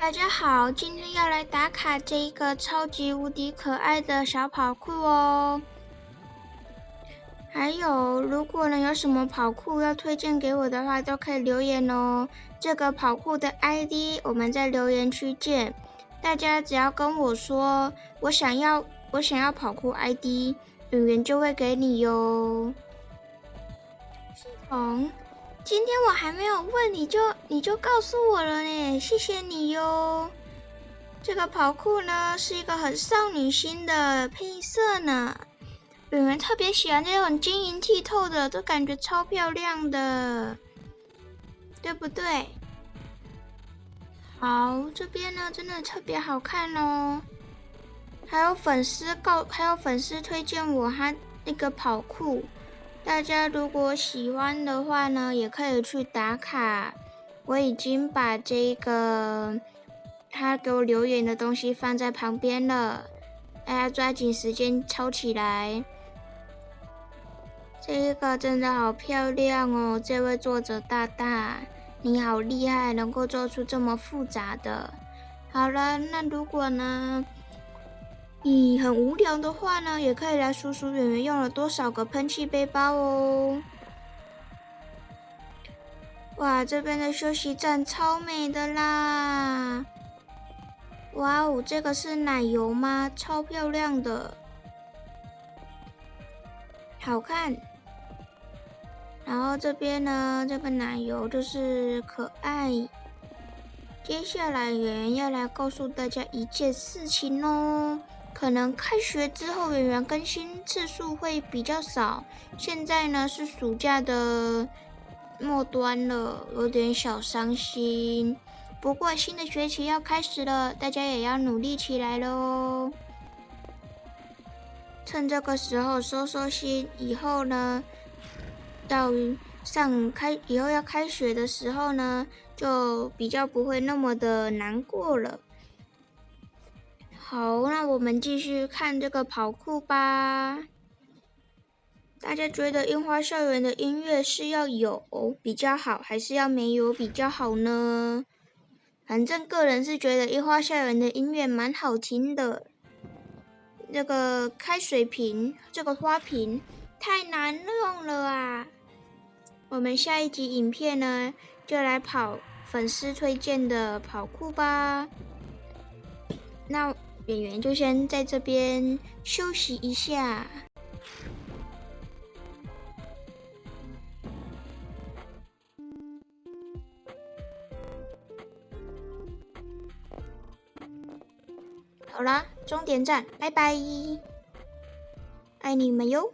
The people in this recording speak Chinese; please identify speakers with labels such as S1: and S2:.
S1: 大家好，今天要来打卡这一个超级无敌可爱的小跑酷哦。还有，如果呢有什么跑酷要推荐给我的话，都可以留言哦。这个跑酷的 ID 我们在留言区见。大家只要跟我说我想要跑酷 ID， 圆圆就会给你哟。系统，今天我还没有问你就告诉我了呢，谢谢你哟。这个跑酷呢是一个很少女心的配色呢，圆圆特别喜欢这种晶莹剔透的，都感觉超漂亮的，对不对？好，这边呢真的特别好看哦。还有粉丝推荐我他那个跑酷，大家如果喜欢的话呢，也可以去打卡。我已经把这个他给我留言的东西放在旁边了，大家抓紧时间抄起来。这一个真的好漂亮哦，这位作者大大，你好厉害，能够做出这么复杂的。好了，那如果呢你很无聊的话呢，也可以来数数圆圆用了多少个喷气背包哦。哇，这边的休息站超美的啦！哇哦，这个是奶油吗？超漂亮的，好看。然后这边呢，这个奶油就是可爱。接下来圆圆要来告诉大家一件事情哦。可能开学之后，圆圆更新次数会比较少。现在呢是暑假的末端了，有点小伤心。不过新的学期要开始了，大家也要努力起来喽。趁这个时候收收心，以后呢，到以后要开学的时候呢，就比较不会那么的难过了。好，那我们继续看这个跑酷吧。大家觉得樱花校园的音乐是要有比较好，还是要没有比较好呢？反正个人是觉得樱花校园的音乐蛮好听的。这个开水瓶，这个花瓶太难用了啊！我们下一集影片呢，就来跑粉丝推荐的跑酷吧。那圆圆就先在这边休息一下。好啦，终点站，拜拜，爱你们哟。